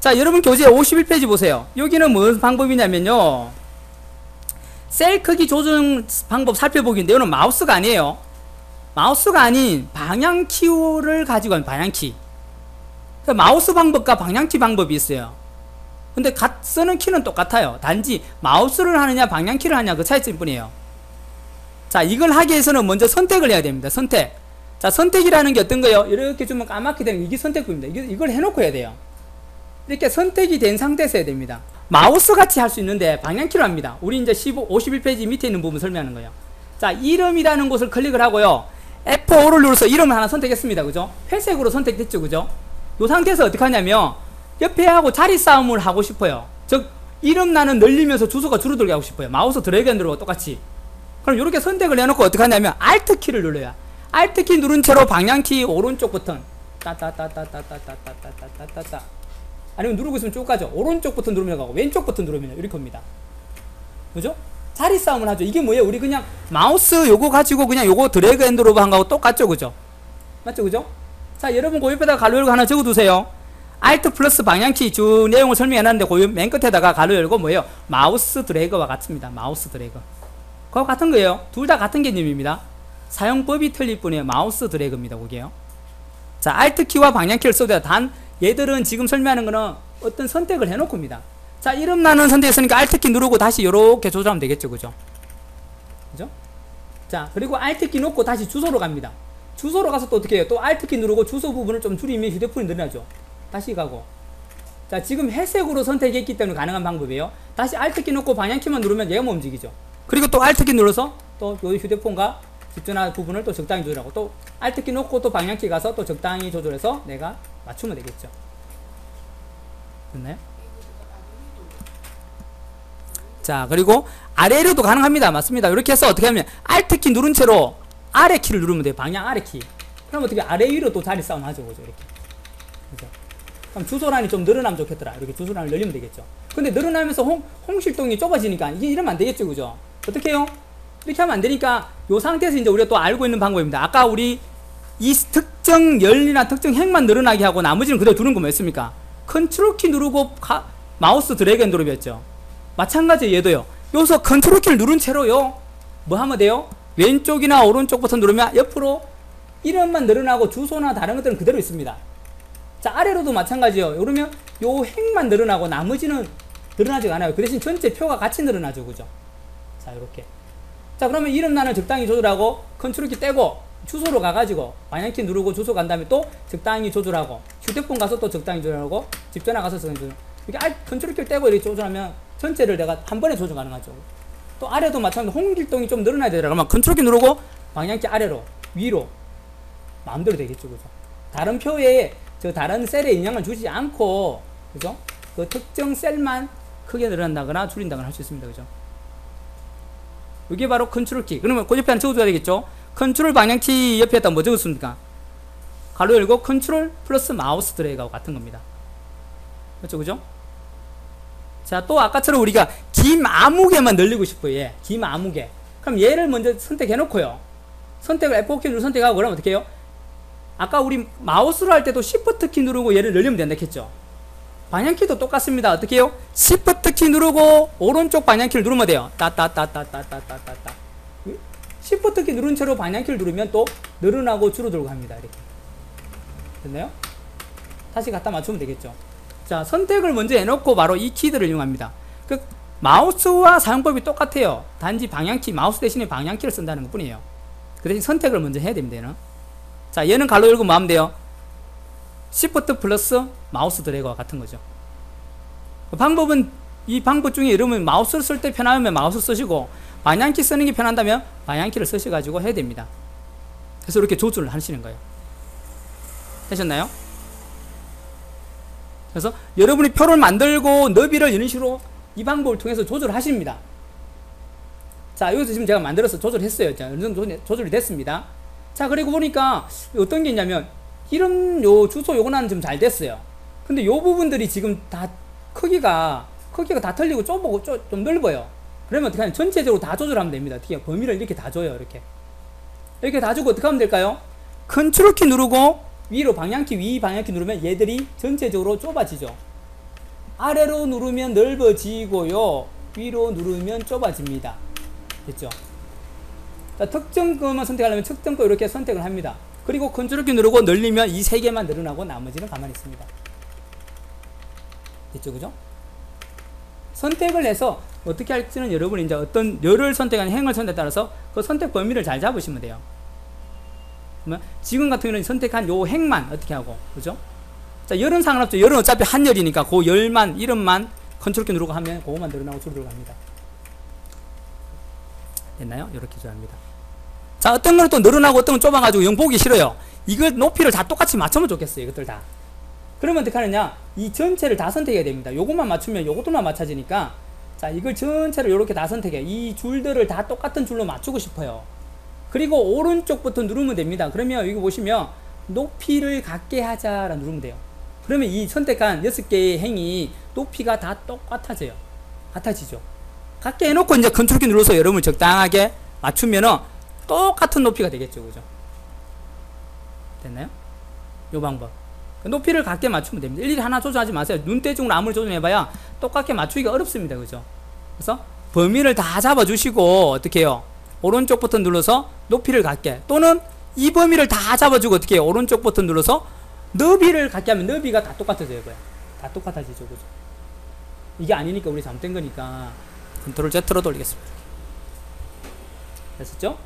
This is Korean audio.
자, 여러분 교재 51페이지 보세요. 여기는 무슨 방법이냐면요, 셀 크기 조정 방법 살펴보기인데, 이거는 마우스가 아니에요. 마우스가 아닌 방향키를 가지고 하는 방향키. 마우스 방법과 방향키 방법이 있어요. 근데 쓰는 키는 똑같아요. 단지 마우스를 하느냐 방향키를 하느냐 그 차이점 뿐이에요. 자, 이걸 하기 위해서는 먼저 선택을 해야 됩니다. 선택. 자, 선택이라는 게 어떤 거예요? 이렇게 주면 까맣게 되는 이게 선택부입니다. 이걸 해놓고 해야 돼요. 이렇게 선택이 된 상태에서 해야 됩니다. 마우스 같이 할 수 있는데 방향키로 합니다. 우리 이제 51페이지 밑에 있는 부분 설명하는 거예요. 자, 이름이라는 곳을 클릭을 하고요, F5를 눌러서 이름을 하나 선택했습니다. 그죠? 회색으로 선택됐죠. 그죠? 이 상태에서 어떻게 하냐면 옆에 하고 자리 싸움을 하고 싶어요. 즉 이름 나는 늘리면서 주소가 줄어들게 하고 싶어요. 마우스 드래그 앤 드롭과 똑같이. 그럼 이렇게 선택을 해놓고 어떻게 하냐면 Alt키를 눌러요. Alt키 누른 채로 방향키 오른쪽 버튼 따따따따따따따따따따따, 아니면 누르고 있으면 쭉 가죠. 오른쪽 버튼 누르면 가고 왼쪽 버튼 누르면 이렇게 옵니다. 그죠? 자리 싸움을 하죠. 이게 뭐예요? 우리 그냥 마우스 요거 가지고 그냥 요거 드래그 앤 드롭 한 거하고 똑같죠. 그죠? 맞죠? 그죠? 자, 여러분 그 옆에다가 가로 열고 하나 적어두세요. Alt 플러스 방향키 주 내용을 설명해놨는데 그 맨 끝에다가 가로 열고 뭐예요? 마우스 드래그와 같습니다. 마우스 드래그. 그거 같은 거예요. 둘 다 같은 개념입니다. 사용법이 틀릴 뿐이에요. 마우스 드래그입니다. 그게요. 자, Alt키와 방향키를 써도 단 얘들은 지금 설명하는 거는 어떤 선택을 해놓고입니다. 자, 이름 나는 선택했으니까 Alt키 누르고 다시 요렇게 조절하면 되겠죠. 그죠? 그죠? 자, 그리고 Alt키 놓고 다시 주소로 갑니다. 주소로 가서 또 어떻게 해요? 또 Alt키 누르고 주소 부분을 좀 줄이면 휴대폰이 늘어나죠. 다시 가고. 자, 지금 회색으로 선택했기 때문에 가능한 방법이에요. 다시 Alt키 놓고 방향키만 누르면 얘가 움직이죠. 그리고 또 Alt키 눌러서 또 요 휴대폰과 집전화 부분을 또 적당히 조절하고, 또 Alt키 놓고 또 방향키 가서 또 적당히 조절해서 내가 맞추면 되겠죠. 됐나요? 자, 그리고 아래로도 가능합니다. 맞습니다. 이렇게 해서 어떻게 하면 Alt키 누른 채로 아래 키를 누르면 돼요. 방향 아래 키. 그럼 어떻게 아래 위로 또 자리 싸움 하죠. 그죠? 이렇게. 그죠? 그럼 주소란이 좀 늘어나면 좋겠더라. 이렇게 주소란을 늘리면 되겠죠. 근데 늘어나면서 홍실동이 좁아지니까 이게 이러면 안 되겠죠. 그죠? 어떻게 해요? 이렇게 하면 안 되니까 요 상태에서 이제 우리가 또 알고 있는 방법입니다. 아까 우리 이 특정 열이나 특정 행만 늘어나게 하고 나머지는 그대로 두는 거 뭐였습니까? 컨트롤 키 누르고 마우스 드래그 앤 드롭이었죠. 마찬가지 얘도요. 여기서 컨트롤 키를 누른 채로요, 뭐 하면 돼요? 왼쪽이나 오른쪽 버튼 누르면 옆으로 이름만 늘어나고 주소나 다른 것들은 그대로 있습니다. 자, 아래로도 마찬가지요. 그러면 요 행만 늘어나고 나머지는 늘어나지가 않아요. 그 대신 전체 표가 같이 늘어나죠. 그죠? 자, 요렇게. 자, 그러면 이름란을 적당히 조절하고 컨트롤 키 떼고 주소로 가가지고 방향키 누르고 주소 간 다음에 또 적당히 조절하고, 휴대폰 가서 또 적당히 조절하고, 집전화 가서 조절. 이렇게 컨트롤 키를 떼고 이렇게 조절하면 전체를 내가 한 번에 조절 가능하죠. 또 아래도 마찬가지로 홍길동이 좀 늘어나야 되더라. 그러면 컨트롤 키 누르고 방향키 아래로, 위로 마음대로 되겠죠. 그죠? 다른 표에 다른 셀에 영향을 주지 않고, 그죠? 그 특정 셀만 크게 늘어난다거나 줄인다거나 할 수 있습니다. 그죠? 이게 바로 컨트롤 키. 그러면 그 옆에 하나 적어줘야 되겠죠? 컨트롤 방향키 옆에다 뭐 적었습니까? 가로 열고 컨트롤 플러스 마우스 드래그하고 같은 겁니다. 그렇죠? 그죠? 자, 또 아까처럼 우리가 김 아무개만 늘리고 싶어요. 얘. 김 아무개. 그럼 얘를 먼저 선택해 놓고요. 선택을 F4키 누르고 선택하고, 그러면 어떻게 해요? 아까 우리 마우스로 할 때도 Shift 키 누르고 얘를 늘리면 된다 했죠? 방향키도 똑같습니다. 어떻게 해요? Shift 키 누르고 오른쪽 방향키를 누르면 돼요. 따따따따따따따따. Shift 키 누른 채로 방향키를 누르면 또 늘어나고 줄어들고 합니다. 이렇게. 됐나요? 다시 갖다 맞추면 되겠죠. 자, 선택을 먼저 해놓고 바로 이 키들을 이용합니다. 그 마우스와 사용법이 똑같아요. 단지 방향키, 마우스 대신에 방향키를 쓴다는 것 뿐이에요. 그 대신 선택을 먼저 해야 됩니다. 얘는. 자, 얘는 가로 열고 뭐 하면 돼요? Shift 플러스 마우스 드래그와 같은 거죠. 그 방법은, 이 방법 중에 여러분 마우스를 쓸 때 편하면 마우스 쓰시고, 방향키 쓰는 게 편한다면 방향키를 쓰셔가지고 해야 됩니다. 그래서 이렇게 조절을 하시는 거예요. 되셨나요? 그래서 여러분이 표를 만들고 너비를 이런 식으로 이 방법을 통해서 조절하십니다. 자, 여기서 지금 제가 만들어서 조절했어요. 자, 어느 정도 조절이 됐습니다. 자, 그리고 보니까 어떤 게 있냐면, 이름 요 주소 요거는 좀 잘 됐어요. 근데 요 부분들이 지금 다 크기가 다 틀리고 좁고 좀 넓어요. 그러면 어떻게 하냐? 전체적으로 다 조절하면 됩니다. 어떻게 범위를 이렇게 다 줘요. 이렇게 다 주고 어떻게 하면 될까요? 컨트롤 키 누르고 위로 방향키, 위 방향키 누르면 얘들이 전체적으로 좁아지죠. 아래로 누르면 넓어지고요. 위로 누르면 좁아집니다. 됐죠? 자, 특정 것만 선택하려면 특정 거 이렇게 선택을 합니다. 그리고 컨트롤 키 누르고 늘리면 이 세 개만 늘어나고 나머지는 가만히 있습니다. 됐죠? 그죠? 선택을 해서 어떻게 할지는 여러분이 이제 어떤 열을 선택하는 행을 선택에 따라서 그 선택 범위를 잘 잡으시면 돼요. 그러면 지금 같은 경우는 선택한 요 행만 어떻게 하고, 그죠? 자, 열은 상관없죠. 열은 어차피 한 열이니까 그 열만, 이름만 컨트롤 키 누르고 하면 그거만 늘어나고 줄어들어갑니다. 됐나요? 이렇게 조합니다. 자, 어떤 거는 또 늘어나고 어떤 건 좁아가지고 영 보기 싫어요. 이걸 높이를 다 똑같이 맞추면 좋겠어요. 이것들 다. 그러면 어떻게 하느냐? 이 전체를 다 선택해야 됩니다. 요것만 맞추면 요것들만 맞춰지니까, 자, 이걸 전체를 이렇게 다 선택해. 이 줄들을 다 똑같은 줄로 맞추고 싶어요. 그리고 오른쪽부터 누르면 됩니다. 그러면 여기 보시면 높이를 같게 하자라 누르면 돼요. 그러면 이 선택한 6개의 행이 높이가 다 똑같아져요. 같아지죠. 같게 해놓고 이제 컨트롤 키 눌러서 여러분 적당하게 맞추면은 똑같은 높이가 되겠죠. 그죠? 됐나요? 요 방법. 높이를 같게 맞추면 됩니다. 일일이 하나 조정하지 마세요. 눈대중으로 아무리 조정해봐야 똑같게 맞추기가 어렵습니다. 그죠? 그래서 범위를 다 잡아주시고 어떻게 해요? 오른쪽 버튼 눌러서 높이를 같게, 또는 이 범위를 다 잡아주고 어떻게 해요? 오른쪽 버튼 눌러서 너비를 같게 하면 너비가 다 똑같아져요. 다 똑같아지죠. 그죠? 이게 아니니까 우리 잘못된 거니까 컨트롤 Z로 돌리겠습니다. 됐었죠?